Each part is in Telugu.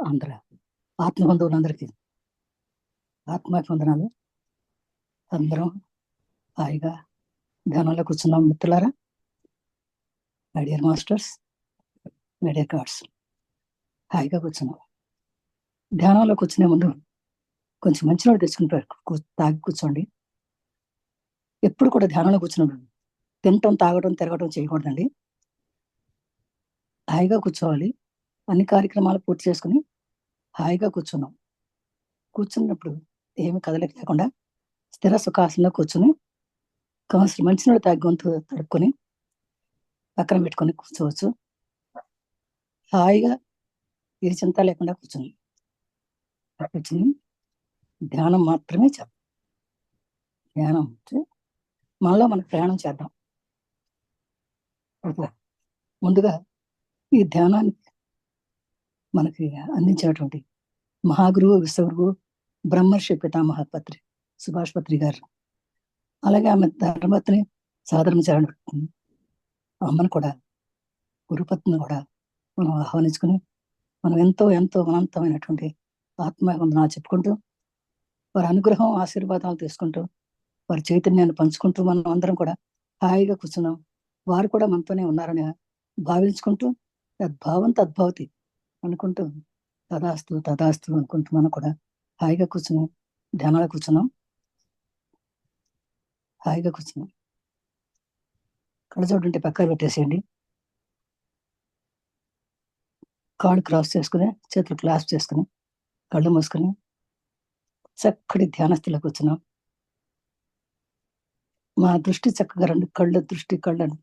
ఆంధ్ర ఆత్మబంధువులందరికీ ఆత్మాభివందనాలు. అందరం హాయిగా ధ్యానంలో కూర్చున్నాం మిత్రులారా. My dear masters, my dear God's, హాయిగా కూర్చున్నాం. ధ్యానంలో కూర్చునే ముందు కొంచెం మంచినీళ్ళు తెచ్చుకుని తాగి కూర్చోండి. ఎప్పుడు కూడా ధ్యానంలో కూర్చున్నాడు తినటం, తాగటం, తిరగటం చేయకూడదండి. హాయిగా కూర్చోవాలి. అన్ని కార్యక్రమాలు పూర్తి చేసుకుని హాయిగా కూర్చున్నాం. కూర్చున్నప్పుడు ఏమి కదలిక లేకుండా స్థిర సుఖాసనంలో కూర్చుని కాస్త మంచినీళ్ళు తాగి గొంతు తడుపుకొని పక్కన పెట్టుకొని కూర్చోవచ్చు. హాయిగా ఏ చింత లేకుండా కూర్చుని ధ్యానం మాత్రమే చేద్దాం. ధ్యానం మనలో మనకు ప్రయాణం చేద్దాం. ముందుగా ఈ ధ్యానాన్ని మనకి అందించేటువంటి మహాగురువు, విశ్వగురువు బ్రహ్మర్షి పితామహ పత్రి సుభాష్ పత్రి గారు, అలాగే ఆమె ధర్మపత్ని సాధర్మచారణ అమ్మను కూడా, గురుపత్ని కూడా మనం ఆహ్వానించుకుని మనం ఎంతో ఎంతో అనంతమైనటువంటి ఆత్మవందనాలు చెప్పుకుంటూ, వారి అనుగ్రహం, ఆశీర్వాదాలు తీసుకుంటూ, వారి చైతన్యాన్ని పంచుకుంటూ మనం అందరం కూడా హాయిగా కూర్చున్నాం. వారు కూడా మనతోనే ఉన్నారని భావించుకుంటూ తద్భావం తద్భవతి అనుకుంటూ తదాస్తు తదాస్తు అనుకుంటూ మనం కూడా హాయిగా కూర్చున్నాం. ధ్యానాలు కూర్చున్నాం. హాయిగా కూర్చున్నాం. కళ్ళజోడు ఉంటే పక్కన పెట్టేసేయండి. కాళ్ళు క్రాస్ చేసుకుని, చేతులు క్లాస్ చేసుకుని, కళ్ళు మూసుకుని చక్కటి ధ్యానస్థితిలో కూర్చున్నాం. మా దృష్టి చక్కగా రెండు కళ్ళను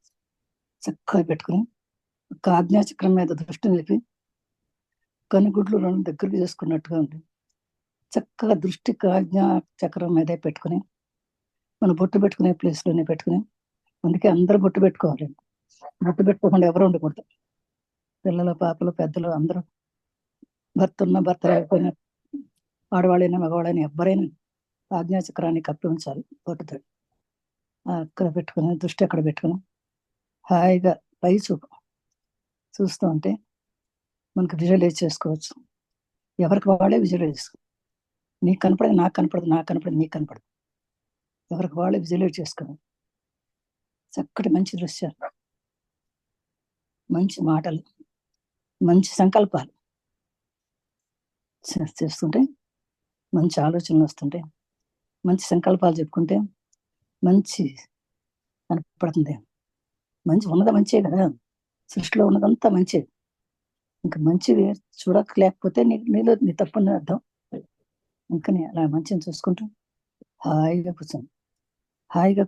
చక్కగా పెట్టుకుని ఒక ఆజ్ఞాచక్రం మీద దృష్టి నిలిపి కనుగుడ్లు రెండు దగ్గరకు చేసుకున్నట్టుగా ఉంది. చక్కగా దృష్టి ఆజ్ఞా చక్రం మీదే పెట్టుకుని మనం బొట్టు పెట్టుకునే ప్లేస్లోనే పెట్టుకుని, అందుకే అందరూ బొట్టు పెట్టుకోవాలి. బొట్టు పెట్టుకోకుండా ఎవరు ఉండకూడదు. పిల్లలు, పాపలు, పెద్దలు అందరూ, భర్త ఉన్న భర్త లేకపోయినా, ఆడవాళ్ళైనా మగవాళ్ళైనా ఎవరైనా ఆజ్ఞాచక్రాన్ని కప్పి ఉంచాలి బొట్టుతో. అక్కడ పెట్టుకుని దృష్టి అక్కడ పెట్టుకుని హాయిగా పై చూపు చూస్తూ ఉంటే మనకు విజువలైజ్ చేసుకోవచ్చు. ఎవరికి వాళ్ళే విజువలైజ్. నీకు కనపడదు, నాకు కనపడదు, నాకు కనపడదు, నీకు కనపడదు. ఎవరికి వాళ్ళే విజువలైజ్ చేసుకుని చక్కటి మంచి దృశ్యాలు, మంచి మాటలు, మంచి సంకల్పాలు చేస్తుంటే, మంచి ఆలోచనలు వస్తుంటే, మంచి సంకల్పాలు చెప్పుకుంటే మంచి కనపడుతుంది. మంచి ఉన్నది మంచే కదా, సృష్టిలో ఉన్నదంతా మంచి. ఇంకా మంచిది చూడలేకపోతే నీలో నీ తప్పని అర్థం. ఇంకా అలా మంచిని చూసుకుంటూ హాయిగా కూర్చొని హాయిగా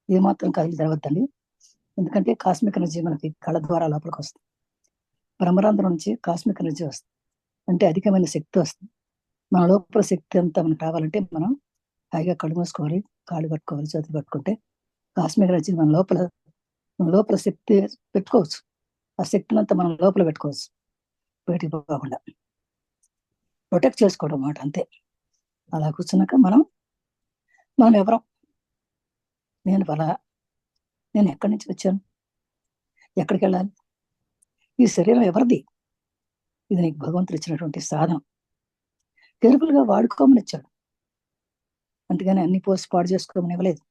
ఏమాత్రం కదిలి తెరవద్దండి. ఎందుకంటే కాస్మిక్ ఎనర్జీ మనకి కళ్ళ ద్వారా లోపలికి వస్తుంది. బ్రహ్మరంధ్రం నుంచి కాస్మిక్ ఎనర్జీ వస్తుంది, అంటే అధికమైన శక్తి వస్తుంది. మన లోపల శక్తి అంతా మనకు రావాలంటే మనం హాయిగా కళ్ళు మూసుకోవాలి, కాళ్ళు కట్టుకోవాలి, చేతులు కట్టుకుంటే కాస్మిక్ ఎనర్జీ మన లోపల శక్తి పెట్టుకోవచ్చు. ఆ శక్తిని అంతా మనం లోపల పెట్టుకోవచ్చు, బయటికి పోకుండా ప్రొటెక్ట్ చేసుకోవడం అన్నమాట. అంతే. అలా కూర్చున్నాక మనం ఎవరం, నేను ఎక్కడి నుంచి వచ్చాను, ఎక్కడికి వెళ్ళాలి, ఈ శరీరం ఎవరిది, ఇది నీకు భగవంతుడు ఇచ్చినటువంటి సాధనం, కేర్ఫుల్గా వాడుకోమని ఇచ్చాడు. అందుకని అన్ని పోస్ట్ పాడు చేసుకోమని ఇవ్వలేదు.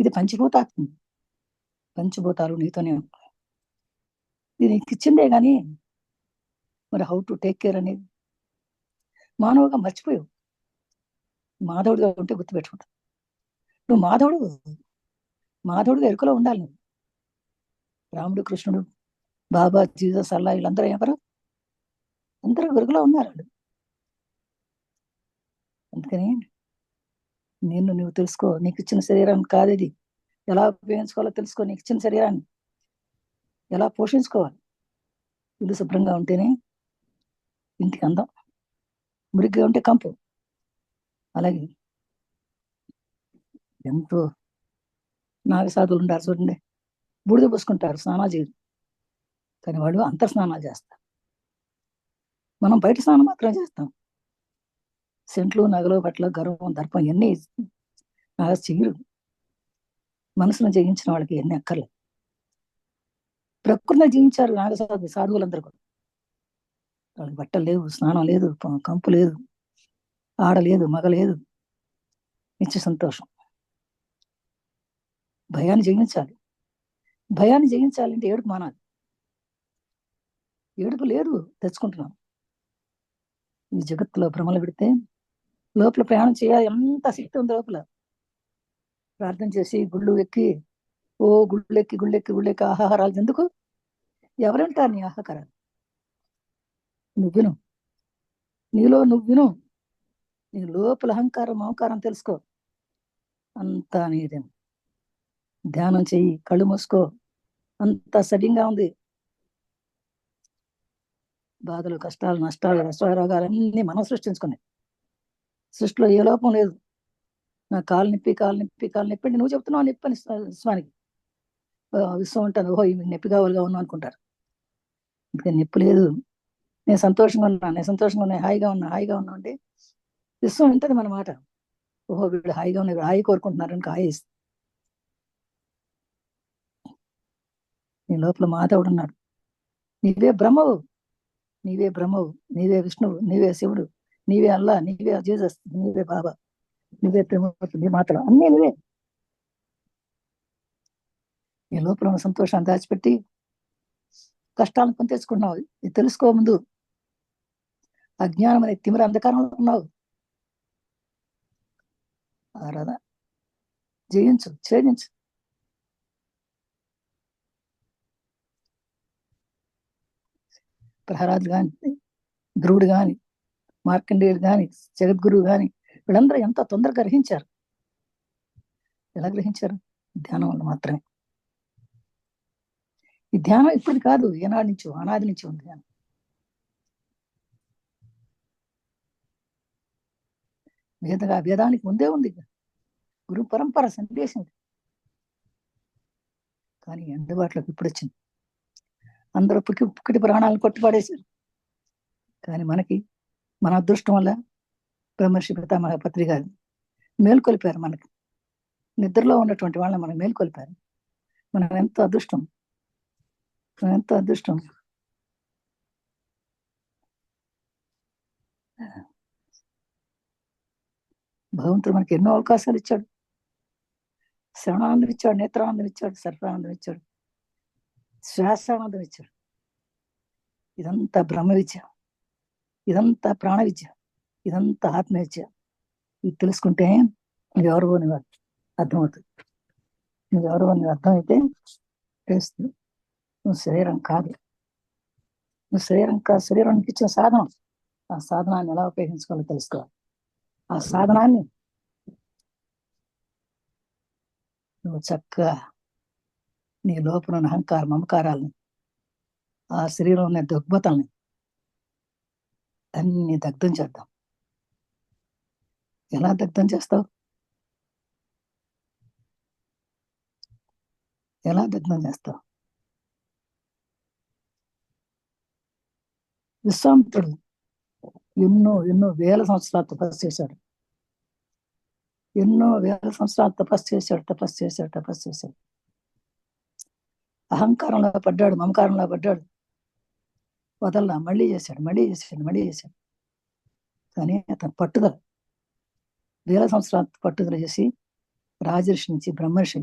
ఇది పంచభూతాత్మ, పంచభూతాలు నీతోనే ఉంటాయి. ఇది నీకు ఇచ్చిందే కానీ మరి హౌ టు టేక్ కేర్ అనేది మానవుగా మర్చిపోయావు. మాధవుడిగా ఉంటే గుర్తుపెట్టుకుంటావు. నువ్వు మాధవుడిగా ఎరుకలో ఉండాలి. నువ్వు రాముడు, కృష్ణుడు, బాబా, జీసస్, అల్లా వీళ్ళందరూ ఎవరు? అందరూ వెలుగులో ఉన్నారు. అందుకని నువ్వు తెలుసుకో. నీకు ఇచ్చిన శరీరం కాదు ఇది. ఎలా ఉపయోగించుకోవాలో తెలుసుకో. నీకు ఇచ్చిన శరీరాన్ని ఎలా పోషించుకోవాలి. ఇల్లు శుభ్రంగా ఉంటేనే ఇంటికి అందం, మురిగ్గా ఉంటే కంపు. అలాగే ఎంతో నాగసాధువులు ఉంటారు చూడండి, బూడిద పోసుకుంటారు, స్నానాలు చేయరు, కానీ వాళ్ళు అంతర్ స్నానాలు చేస్తారు. మనం బయట స్నానం మాత్రం చేస్తాం. సెంట్లు, నగలు, బట్టలు, గర్వం, దర్పం ఇవన్నీ చెయ్యరు. మనసును జయించిన వాళ్ళకి ఎన్ని అక్కర్లేదు. ప్రకృతిని జీవించారు సాధువులందరూ కూడా. వాళ్ళకి బట్టలు లేవు, స్నానం లేదు, కంపు లేదు, ఆడ లేదు, మగ లేదు, నిత్య సంతోషం. భయాన్ని జయించాలి. భయాన్ని జయించాలంటే ఏడుపు మానాలి. ఏడుపు లేదు, తెచ్చుకుంటున్నాం. ఈ జగత్తులో భ్రమలు పెడితే లోపల ప్రయాణం చేయాలి. ఎంత శక్తి ఉంది లోపల. ప్రార్థన చేసి గుళ్ళు ఎక్కి గుళ్ళెక్కి ఆహారాలు ఎందుకు? ఎవరంటారు నీ ఆహాకారాలు? నువ్వు విను, నీలో నువ్వు విను, నీ లోపల అహంకారం మమకారం తెలుసుకో. అంతా నీదే. ధ్యానం చెయ్యి, కళ్ళు మూసుకో, అంతా సవ్యంగా ఉంది. బాధలు, కష్టాలు, నష్టాలు, రోగాలన్నీ మనం సృష్టించుకున్నాయి. సృష్టిలో ఏ లోపం లేదు. నా కాలు నొప్పి అంటే నువ్వు చెప్తున్నావు నొప్పి అని విశ్వానికి. విశ్వం అంటాను, ఓహో ఇవి నొప్పి కావాలిగా ఉన్నావు అనుకుంటారు. ఇంకా నొప్పి లేదు. నేను సంతోషంగా ఉన్నా, హాయిగా ఉన్నా అంటే విశ్వం వింటది మన మాట. ఓహో వీళ్ళు హాయిగా ఉన్నాయి, హాయి కోరుకుంటున్నారు అని హాయి ఇస్తుంది. నీ లోపల మాధవుడు ఉన్నాడు. నీవే బ్రహ్మవు, నీవే విష్ణువు, నీవే శివుడు, నీవే అల్లా, నీవే జీసస్, నీవే బాబా, నువ్వే త్రిమూర్తి, నీ మాటలు అన్నీ నువ్వే. నీ లోపల ఉన్న సంతోషాన్ని దాచిపెట్టి కష్టాలను కొని తెచ్చుకుంటున్నావు. ఇది తెలుసుకో. ముందు అజ్ఞానం అనే తిమిర అంధకారంలో ఉన్నావు. ఆరాధన జయించు, ఛేదించు. ప్రహ్లాదులు కానీ, ధ్రువుడు కానీ, మార్కండేయుడు కానీ, జగద్గురువు కానీ, వీళ్ళందరూ ఎంత తొందరగా గ్రహించారు. ఎలా గ్రహించారు? ధ్యానం వల్ల మాత్రమే. ఈ ధ్యానం ఇప్పుడు కాదు, ఏనాటి నుంచో, అనాది నుంచి ఉంది ధ్యానం. వేదానికి ముందే ఉంది గురు పరంపర సందేశం. కానీ అందుబాటులోకి ఇప్పుడు వచ్చింది. అందరూ పుక్కిటి ప్రాణాలను కొట్టిపడేశారు. కానీ మన అదృష్టం వల్ల బ్రహ్మర్షి పితామహ పత్రి గారు మేల్కొల్పారు. మనకి నిద్రలో ఉన్నటువంటి వాళ్ళని మనం మేల్కొల్పారు. మనం ఎంత అదృష్టం. భగవంతుడు మనకి ఎన్నో అవకాశాలు ఇచ్చాడు. శ్రవణానందం ఇచ్చాడు, నేత్రానందం ఇచ్చాడు, సర్వానందం ఇచ్చాడు, శ్వాసానందం ఇచ్చాడు. ఇదంతా బ్రహ్మ విద్య, ఇదంతా ప్రాణ విద్య, ఇదంతా ఆత్మ విద్య. ఇది తెలుసుకుంటే నువ్వెవరు అని అర్థమవుతుంది. నువ్వెవరు అని అర్థమైతే తెలుస్తుంది. నువ్వు శరీరం కాదు. శరీరానికి ఇచ్చిన సాధనం. ఆ సాధనాన్ని ఎలా ఉపయోగించుకోవాలో తెలుసుకోవాలి. ఆ సాధనాన్ని నువ్వు చక్కగా నీ లోపల ఉన్న అహంకార మమకారాలని, ఆ శరీరంలో ఉన్న దుగ్బతల్ని అన్ని దగ్ధం చేద్దాం. ఎలా దగ్ధం చేస్తావు? విశ్వామిత్రుడు ఎన్నో వేల సంవత్సరాలు తపస్సు చేశాడు. తపస్సు చేశాడు. అహంకారంలో పడ్డాడు, మమకారంలో పడ్డాడు. వదల్లా, మళ్ళీ చేశాడు. కానీ అతను పట్టుదల, వేల సంవత్సరాలు పట్టుదల చేసి రాజర్షి నుంచి బ్రహ్మర్షి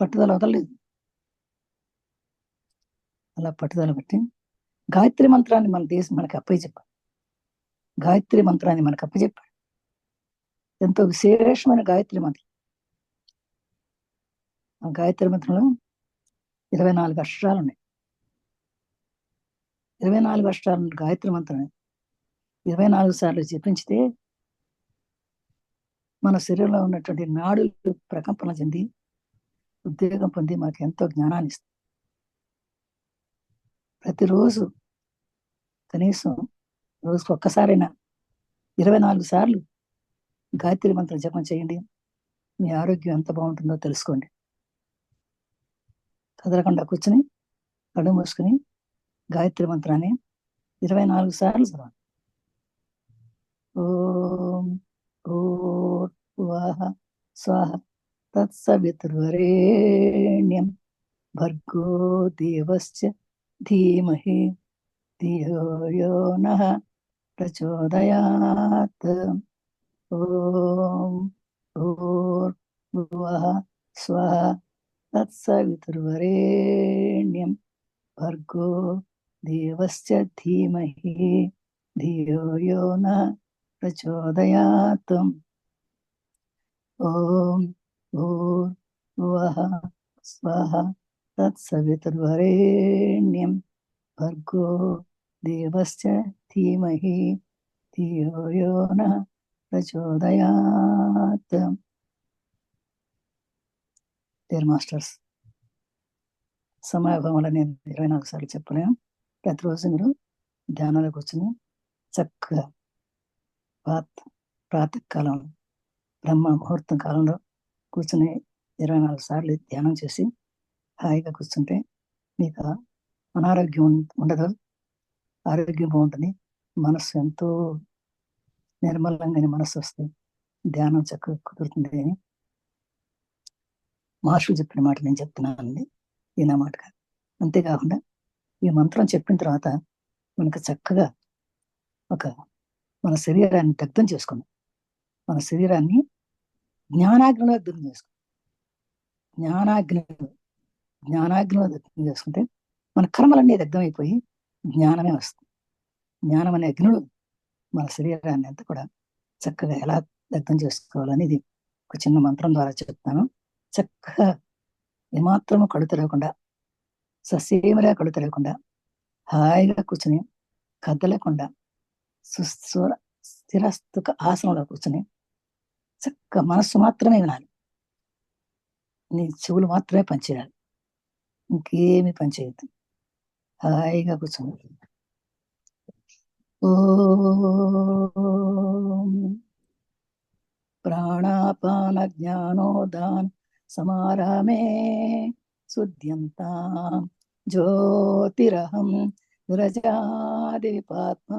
పట్టుదల వదలలేదు. అలా పట్టుదల బట్టి గాయత్రి మంత్రాన్ని మనకి అప్పచెప్పాడు. ఎంతో విశేషమైన గాయత్రి మంత్రం. ఆ గాయత్రి మంత్రంలో 24 అక్షరాలు ఉన్నాయి. 24 అక్షరాలు గాయత్రి మంత్రం 24 సార్లు జపించితే మన శరీరంలో ఉన్నటువంటి నాడులు ప్రకంపన చెంది ఉద్వేగం పొంది మనకి ఎంతో జ్ఞానాన్ని ఇస్తుంది. ప్రతిరోజు కనీసం రోజుకు ఒక్కసారైనా 24 సార్లు గాయత్రి మంత్రం జపం చేయండి. మీ ఆరోగ్యం ఎంత బాగుంటుందో తెలుసుకోండి. కదలకుండా కూర్చుని కళ్ళు మూసుకుని గాయత్రి మంత్రాన్ని 24 సార్లు చదవండి. ఓం భూర్భువః స్వః తత్సవితుర్వరేణ్యం భర్గో దేవస్య ధీమహి ధియో యో నః ప్రచోదయాత్. ఓం భూర్భువః స్వః తత్సవితుర్వరేణ్యం భర్గో దేవస్య ధీమహి ధియో యో నః ప్రచోదయాత్. ఓం భూర్భువః స్వః తత్సవితుర్వరేణ్యం భర్గో దేవస్య ధీమహి ధియో యో నః ప్రచోదయాత్. డియర్ మాస్టర్స్, సమయాభావంలో నేను 24 సార్లు చెప్పలేను. ప్రతిరోజు మీరు ధ్యానంలో కూర్చొని చక్కగా ప్రాతకాలంలో బ్రహ్మ ముహూర్తం కాలంలో కూర్చొని 24 సార్లు ధ్యానం చేసి హాయిగా కూర్చుంటే మీకు అనారోగ్యం ఉండదు, ఆరోగ్యం బాగుంటుంది. మనస్సు ఎంతో నిర్మలంగా మనస్సు వస్తుంది, ధ్యానం చక్కగా కుదురుతుంది అని మహర్షులు చెప్పిన మాట నేను చెప్తున్నానండి, ఈ నా మాట కాదు. అంతేకాకుండా ఈ మంత్రం చెప్పిన తర్వాత మనకు చక్కగా మన శరీరాన్ని దగ్ధం చేసుకుందాం. మన శరీరాన్ని జ్ఞానాగ్నిలో దగ్ధం చేసుకుందాం. జ్ఞానాగ్నిలో దగ్ధం చేసుకుంటే మన కర్మలన్నీ దగ్ధమైపోయి జ్ఞానమే వస్తుంది. జ్ఞానం అనే అగ్నుడు మన శరీరాన్ని అంతా కూడా చక్కగా ఎలా దగ్ధం చేసుకోవాలనేది ఒక చిన్న మంత్రం ద్వారా చెప్తాను. చక్కగా ఏమాత్రము కళ్ళు తెరవకుండా, ససేమిరా కళ్ళు తెరవకుండా హాయిగా కూర్చొని కదలకుండా స్థిరస్థుక ఆసనంలో కూర్చొని చక్కగా మనస్సు మాత్రమే వినాలి. నీ చెవులు మాత్రమే పనిచేయాలి, ఇంకేమి పనిచేయద్దు. హాయిగా కూర్చొని ఓం ప్రాణాపాన జ్ఞానోదాన సమారామే శుద్ధ్యంతాం జ్యోతిరహం విరజాదిపాత్మ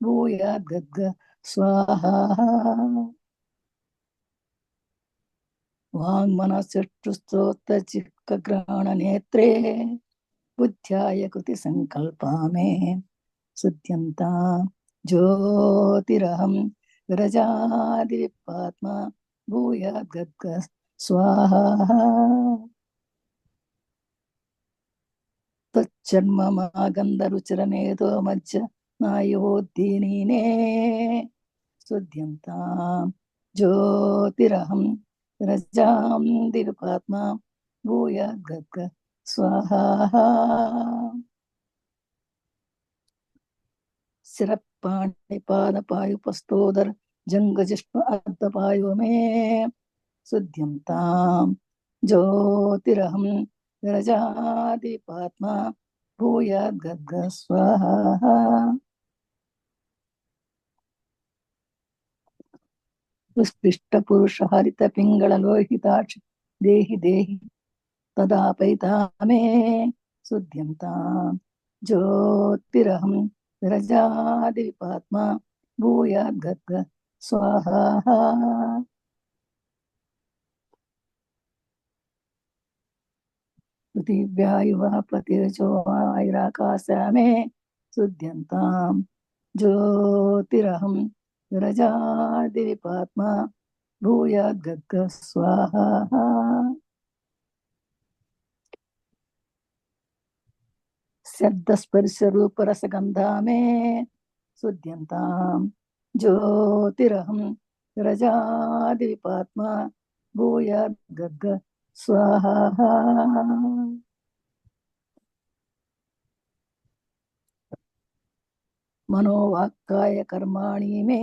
భూయాద్గద్గ స్వాహా. వాంగ్మనశ్చక్షుస్తోత్ర చిక్కగ్రహణ నేత్రే బుద్ధ్యాయ కృతి సంకల్పామే శుద్ధ్యంతాం జ్యోతిరహం విరజాదిపాత్మ భూయాద్గద్గ స్వాహా. తచ్చర్మమాగంధరుచిరమేదో మధ్య నాయోద్దీనినే శుద్ధ్యంతాం జ్యోతిరహం విరజాం దివిపాత్మ భూయాద్గద్గ స్వాహా. శిరపాణిపాదపాయుపస్తోదర జంగజిష్ణు అర్ధపాయుమే శుద్ధ్యంతాం జ్యోతిరహం విరజాదిపాత్మ భూయాద్గద్గ స్వాహా. స్పృష్ట పురుష హరిత పింగళ లోహితాక్ష దేహి దేహి తదాపైతామే శుద్ధ్యంతాం జ్యోతిరహం విరజాదిపాత్మ భూయాద్గద్గ స్వాహా. పృథివ్యాయువపతిర్జో వాయురాకాశమే శుద్ధ్యంతాం జ్యోతిరహం విరజాదిపాత్మ భూయాద్గద్గ స్వాహా. శబ్దస్పర్శ రూపరసగంధామే శుద్ధ్యంతాం జ్యోతిరహం విరజాదిపాత్మ భూయాద్గద్గ స్వాహా. మనోవాక్కాయ కర్మాణి మే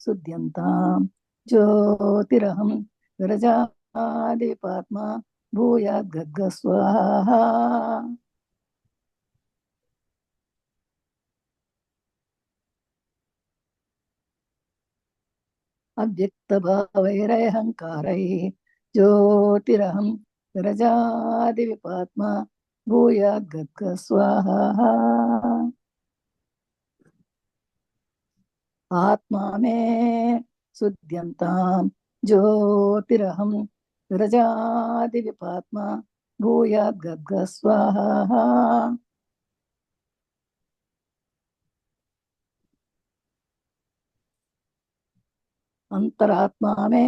శుద్ధ్యంతాం జ్యోతిరహం విరజాదిపాత్మ భూయాద్గద్గ స్వాహా. అవ్యక్తభావైరహంకారై జ్యోతిరహం విరజాదిపాత్మ భూయాద్గద్గ స్వాహా. ఆత్మా మే శుద్ధ్యంతాం జ్యోతిరహం విరజాదిపాత్మ భూయాద్గద్గ స్వాహా. అంతరాత్మా మే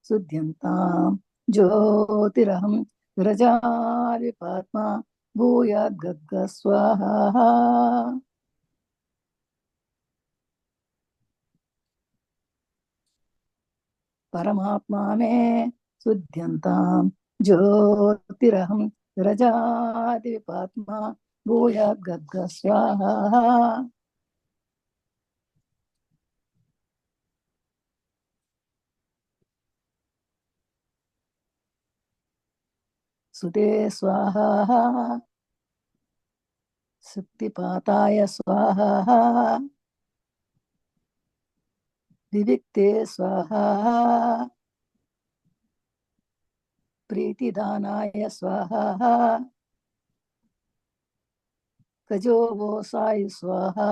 శుద్ధ్యంతాం జ్యోతిరహం విరజాదిపాత్మా భూయాద్గద్గ స్వాహా. పరమాత్మా మే శుద్ధ్యంతాం జ్యోతిరహం విరజాదిపాత్మా భూయాద్గద్గ స్వాహా. సుతే స్వాహా. శక్తిపాతాయ స్వాహా. వివిక్తే స్వాహా. ప్రీతిదానాయ స్వాహా. కజోవోసాయ స్వాహా.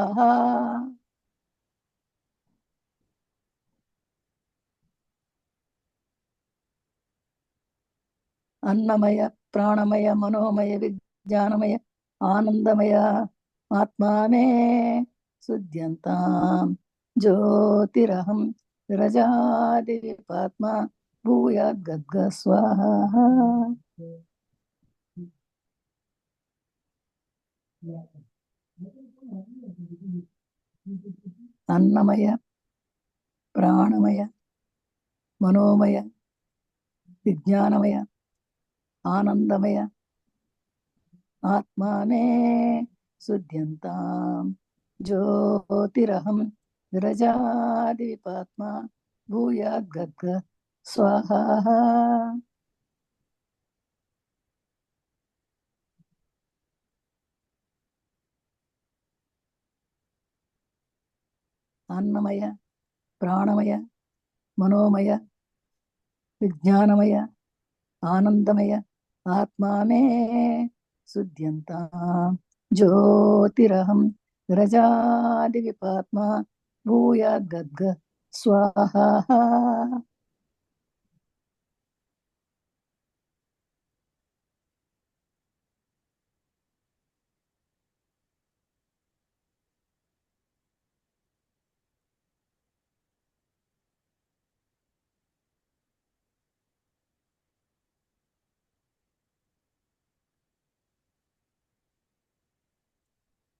అన్నమయ ప్రాణమయ మనోమయ విజ్ఞానమయ ఆనందమయ ఆత్మా మే శుద్ధ్యంతాం జ్యోతిరహం విరజాదిపాత్మా భూయాద్గద్గ స్వాహా. అన్నమయ ప్రాణమయ మనోమయ విజ్ఞానమయ ఆనందమయ ఆత్మా మే శుద్ధ్యంతాం జ్యోతిరహం విరజాదిపాత్మా భూయాద్గద్గ స్వాహా. అన్నమయ ప్రాణమయ మనోమయ విజ్ఞానమయ ఆనందమయ ఆత్మా మే శుద్ధ్యంతాం జ్యోతిరహం విరజాదిపాత్మా భూయాద్గద్గ స్వాహా.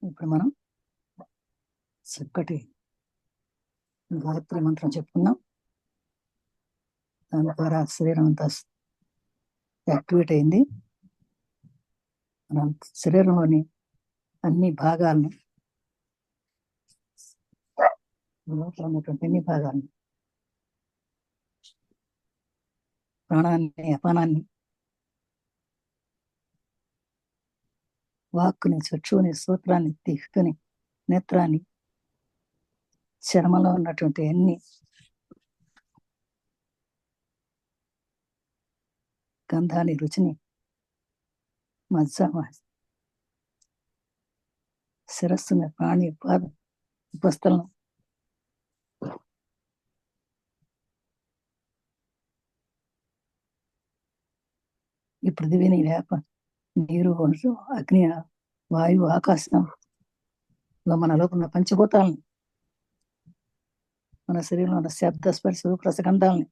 ఇప్పుడు మనం చక్కటి గాయత్రి మంత్రం చెప్పుకున్నాం. దాని ద్వారా శరీరం అంతా యాక్టివేట్ అయింది. మనం శరీరంలోని అన్ని భాగాలను, లోపల ఉన్నటువంటి అన్ని భాగాలను, ప్రాణాన్ని, అపానాన్ని, వాక్కుని, చక్షుని, సూత్రాన్ని, దిక్కుని, నేత్రాన్ని, చర్మలో ఉన్నటువంటి అన్ని గంధాన్ని, రుచిని, మజ్జ, శిరస్సుని, ప్రాణి, పాద ఉపస్థలను, ఈ పృథివీని, వేప, నీరు, అగ్ని, వాయువు, ఆకాశంలో మన లోపల ఉన్న పంచభూతాలని, మన శరీరంలో ఉన్న శబ్ద స్పర్శ రసగంధాలని,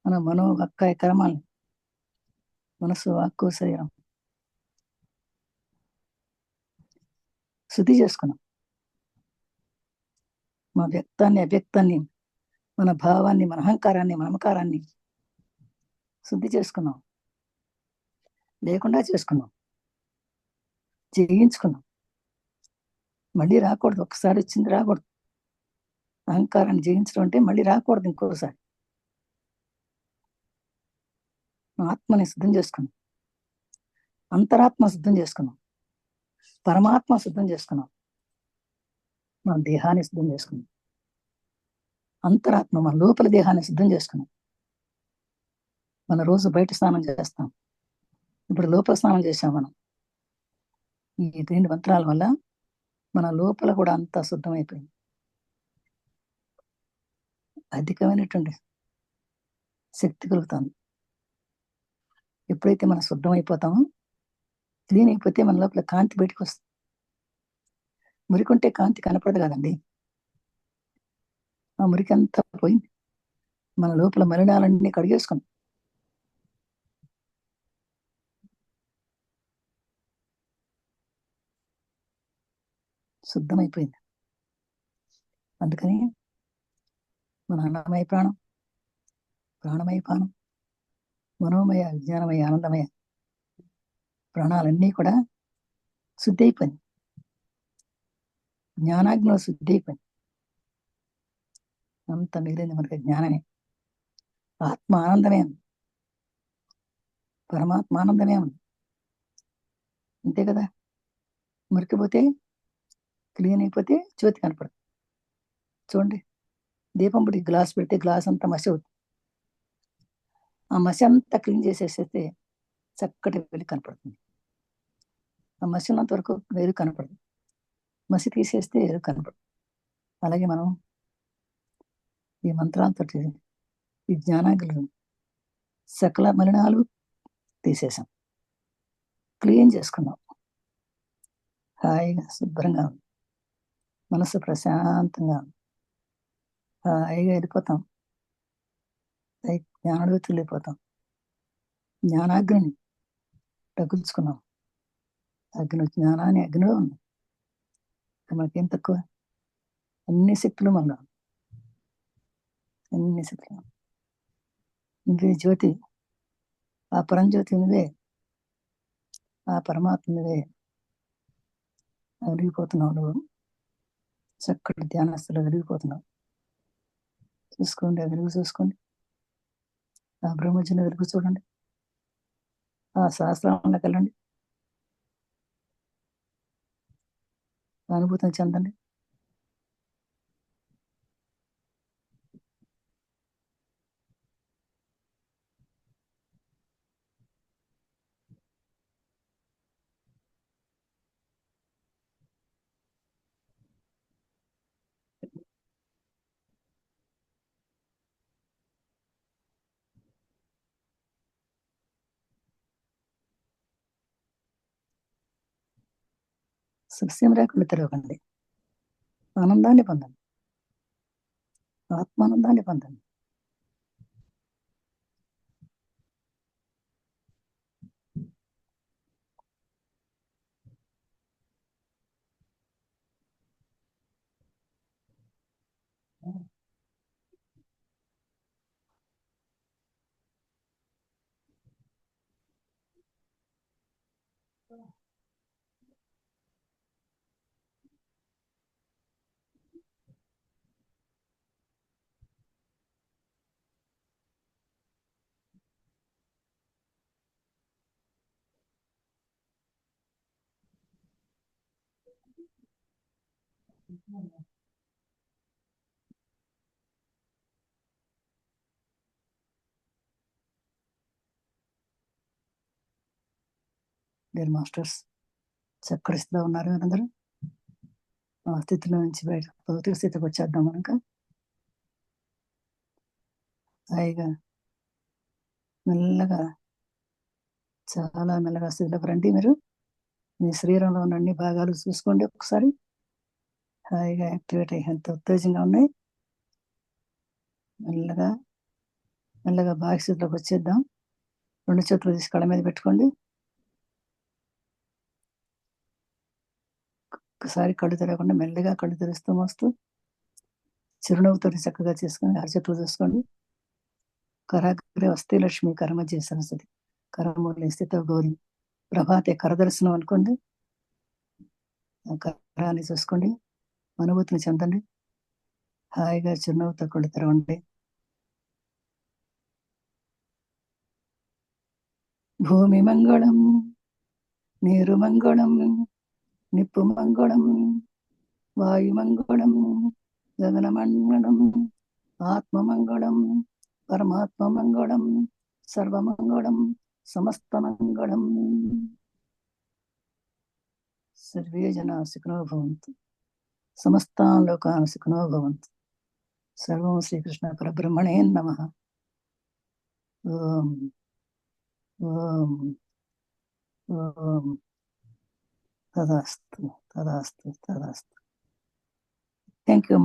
మన మనోవాక్కాయ కర్మాలని, మనసు, వాక్కు, శరీరం శుద్ధి చేసుకున్నాం. మన వ్యక్తాన్ని, అవ్యక్తాన్ని, మన భావాన్ని, మన అహంకారాన్ని, మమకారాన్ని శుద్ధి చేసుకున్నాం, లేకుండా చేసుకున్నాం, జయించుకున్నాం. మళ్ళీ రాకూడదు. ఒకసారి వచ్చింది రాకూడదు. అహంకారాన్ని జయించడం అంటే మళ్ళీ రాకూడదు ఇంకోసారి. ఆత్మని సిద్ధం చేసుకున్నాం, అంతరాత్మ సిద్ధం చేసుకున్నాం, పరమాత్మ సిద్ధం చేసుకున్నాం, మన దేహాన్ని సిద్ధం చేసుకున్నాం, అంతరాత్మ మన లోపల దేహాన్ని సిద్ధం చేసుకున్నాం. మన రోజు బయట స్నానం చేస్తాం, ఇప్పుడు లోపల స్నానం చేసాం. మనం ఈ 2 మంత్రాల వల్ల మన లోపల కూడా అంతా శుద్ధమైపోయింది. అధికమైనటువంటి శక్తి కలుగుతుంది. ఎప్పుడైతే మనం శుద్ధం అయిపోతామో, క్లీన్ అయిపోతే మన లోపల కాంతి బయటకు వస్తుంది. మురికుంటే కాంతి కనపడదు కదండి. ఆ మురికి అంతా పోయింది. మన లోపల మలినాలన్నీ కడిగేసుకున్నాం. శుద్ధమైపోయింది. అందుకని మన అన్నమయ ప్రాణం, ప్రాణమయ ప్రాణం, మనోమయ, విజ్ఞానమయ, ఆనందమయ ప్రాణాలన్నీ కూడా శుద్ధి అయిపోయింది. జ్ఞానాగ్నిలో శుద్ధి అయిపోయింది. అంత మిగిలింది మనకి జ్ఞానమే. ఆత్మ ఆనందమే ఉంది, పరమాత్మ ఆనందమే ఉంది. అంతే కదా. మురికిపోతే, క్లీన్ అయిపోతే జ్యోతి కనపడదు. చూడండి, దీపం పెట్టి గ్లాస్ పెడితే గ్లాస్ అంతా మసి అవుతుంది. ఆ మసి అంతా క్లీన్ చేసేసేస్తే చక్కటి వెలుగు కనపడుతుంది. ఆ మసి ఉన్నంత వరకు వెలుగు కనపడదు. మసి తీసేస్తే వెలుగు కనపడదు. అలాగే మనం ఈ మంత్రాలతో ఈ జ్ఞానాగ్నులు సకల మలినాలు తీసేసాం, క్లీన్ చేసుకున్నాం. హాయిగా శుభ్రంగా ఉంది, మనసు ప్రశాంతంగా ఉంది. హాయిగా వెళ్ళిపోతాం, జ్ఞానోదయతులు వెళ్ళిపోతాం. జ్ఞానాగ్ని తగ్గించుకున్నాం. జ్ఞానాన్ని అగ్నిలో ఉంది. మనకేం తక్కువ? అన్ని శక్తులు మనలో, అన్ని శక్తులు. ఇంకే జ్యోతి, ఆ పరంజ్యోతి నువ్వే, ఆ పరమాత్మ నువ్వే. వెలిగిపోతున్నావు నువ్వు, చక్కటి ధ్యానస్తులు వెలిగిపోతున్నావు. చూసుకోండి, ఆ వెలుగు చూసుకోండి. ఆ బ్రహ్మజ్ఞ వెలుగు చూడండి. ఆ సహస్రంలోకి వెళ్ళండి, అనుభూతిని చెందండి. సస్యం రేకుండా తెరవకండి, ఆనందాన్ని పొందండి, ఆత్మానందాన్ని పొందండి. డియర్ మాస్టర్స్, చక్కటి స్థితిలో ఉన్నారు అందరూ. ఆ స్థితిలో నుంచి బయట భౌతిక స్థితికి వచ్చేద్దాం. మనక హాయిగా మెల్లగా, చాలా మెల్లగా స్థితిలోకి రండి. మీరు మీ శరీరంలో ఉన్న అన్ని భాగాలు చూసుకోండి ఒకసారి. హాయిగా యాక్టివేట్ అయ్యి ఎంత ఉత్తేజంగా ఉన్నాయి. మెల్లగా మెల్లగా బాహ్య స్థితిలోకి వచ్చేద్దాం. 2 చేతులు తీసి కళ్ళ మీద పెట్టుకోండి. ఒకసారి కళ్ళు తెరవకుండా మెల్లగా కళ్ళు తెరుస్తూ మోస్తూ చిరునవ్వుతో చక్కగా చేసుకొని అరచేతులు చూసుకోండి. కరాగ్రే వస్తే లక్ష్మి, కరమధ్య సరస్వతి, కరమూలి స్థిత గౌరి, ప్రభాతే కరదర్శనం అనుకోండి. ఆ కరాన్ని చూసుకోండి, అనుభూతిని చెందండి. హాయిగా చిరునవ్వుతో కళ్ళు తెరవండి. భూమి మంగళం, నీరు మంగళం, నిప్పు మంగళం, వాయుమంగళం, గగనమంగళం, ఆత్మమంగళం, పరమాత్మమంగళం, సర్వమంగళం, సమస్తమంగళం. సర్వే జనా సుఖినో భవంతు, సమస్తాన్ లోకాన్ సుఖినో భవంతు. సర్వం శ్రీకృష్ణ పరబ్రహ్మణే నమః. ఓం ఓం ఓం తదాస్తు తదాస్తు తదాస్తు. Thank you.